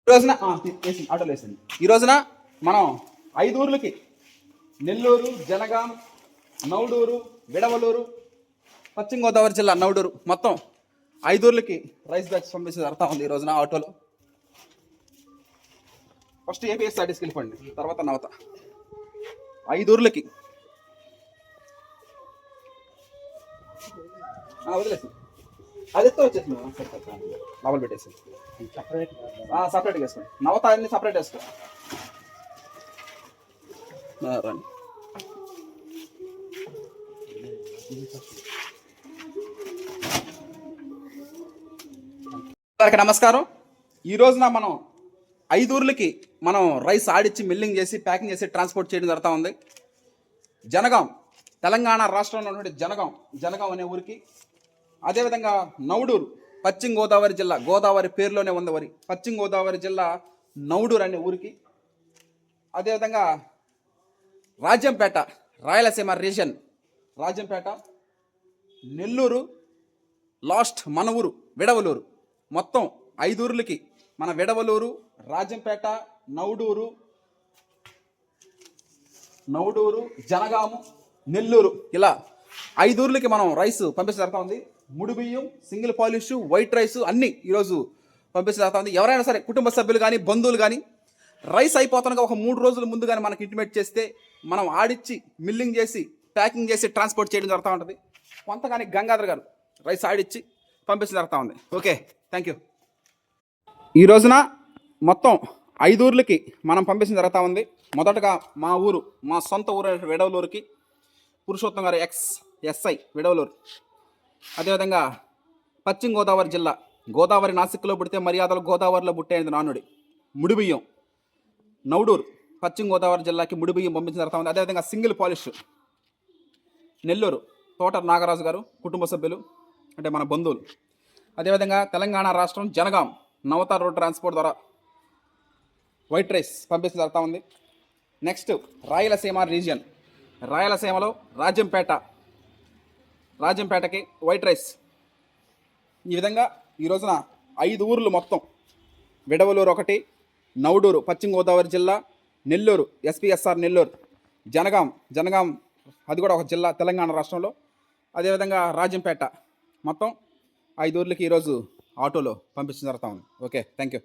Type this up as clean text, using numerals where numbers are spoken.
ఈ రోజున ఆటోలో వేసింది. ఈ రోజున మనం 5 ఊర్లకి నెల్లూరు, జనగాం, నౌడూరు, విడవలూరు, పశ్చిమ గోదావరి జిల్లా నౌడూరు మొత్తం 5 ఊర్లకి రైస్ బ్యాగ్స్ పంపించే జరుగుతూ ఉంది ఈ రోజున ఆటోలో. ఫస్ట్ ఏపీఎస్ఆర్టీసీకి వెళ్ళిపోండి, తర్వాత నవత. 5 ఊర్లకి వదిలేసి అది ఎత్తో వచ్చేసి లోపల పెట్టేసి సపరేట్గా వేసుకోండి. నవత అన్ని సపరేట్ వేసుకో. రండి. అందరికి నమస్కారం. ఈ రోజున మనం 5 ఊర్లకి మనం రైస్ ఆడిచ్చి మిల్లింగ్ చేసి ప్యాకింగ్ చేసి ట్రాన్స్పోర్ట్ చేయడం జరుగుతూ ఉంది. జనగాం, తెలంగాణ రాష్ట్రంలో ఉన్నటువంటి జనగాం అనే ఊరికి, అదేవిధంగా నౌడూరు, పశ్చిమ గోదావరి జిల్లా, గోదావరి పేరులోనే ఉంది వరి, పశ్చిమ గోదావరి జిల్లా నౌడూరు అనే ఊరికి, అదేవిధంగా రాజంపేట, రాయలసీమ రీజన్ రాజంపేట, నెల్లూరు, లాస్ట్ మన ఊరు విడవలూరు, మొత్తం 5 ఊర్లకి మన విడవలూరు, రాజంపేట, నౌడూరు, జనగాము, నెల్లూరు ఇలా 5 ఊర్లకి మనం రైస్ పంపించడం జరుగుతూ ఉంది. ముడి బియ్యం, సింగిల్ పాలిష్, వైట్ రైస్ అన్నీ ఈరోజు పంపించడం జరుగుతూ ఉంది. ఎవరైనా సరే కుటుంబ సభ్యులు కానీ బంధువులు కానీ రైస్ అయిపోతానుగా ఒక 3 రోజుల ముందు కానీ మనకి ఇంటిమేట్ చేస్తే మనం ఆడిచ్చి మిల్లింగ్ చేసి ప్యాకింగ్ చేసి ట్రాన్స్పోర్ట్ చేయడం జరుగుతూ ఉంటుంది. కొంత కానీ గంగాధర్ గారు రైస్ ఆడిచ్చి పంపించడం జరుగుతూ ఉంది. Okay, thank you. ఈ రోజున మొత్తం 5 ఊర్లకి మనం పంపించడం జరుగుతూ ఉంది. మొదటగా మా సొంత ఊరు విడవలూరుకి పురుషోత్తం గారు ఎక్స్-ఎస్ఐ విడవలూరు, అదేవిధంగా పశ్చిమ గోదావరి జిల్లా, గోదావరి నాసిక్లో పుడితే మర్యాదలు గోదావరిలో పుట్టేది నానుడి, ముడి బియ్యం నౌడూరు, పశ్చిమ గోదావరి జిల్లాకి ముడి బియ్యం పంపించడం జరుగుతూ ఉంది. అదేవిధంగా సింగిల్ పాలిష్ నెల్లూరు, తోట నాగరాజు గారు కుటుంబ సభ్యులు అంటే మన బంధువులు, అదేవిధంగా తెలంగాణ రాష్ట్రం జనగాం నవత రోడ్ ట్రాన్స్పోర్ట్ ద్వారా వైట్ రైస్ పంపించడం జరుగుతూ ఉంది. నెక్స్ట్ రాయలసీమ రీజియన్, రాయలసీమలో రాజంపేటకి వైట్ రైస్. ఈ విధంగా ఈ రోజున 5 ఊర్లు మొత్తం విడవలూరు ఒకటి, నౌడూరు పశ్చిమ గోదావరి జిల్లా, నెల్లూరు ఎస్పీఎస్ఆర్ నెల్లూరు, జనగాం అది కూడా ఒక జిల్లా తెలంగాణ రాష్ట్రంలో, అదేవిధంగా రాజంపేట మొత్తం 5 ఊర్లకి ఈరోజు ఆటోలో పంపించడం జరుగుతూ ఉంది. Okay, thank you.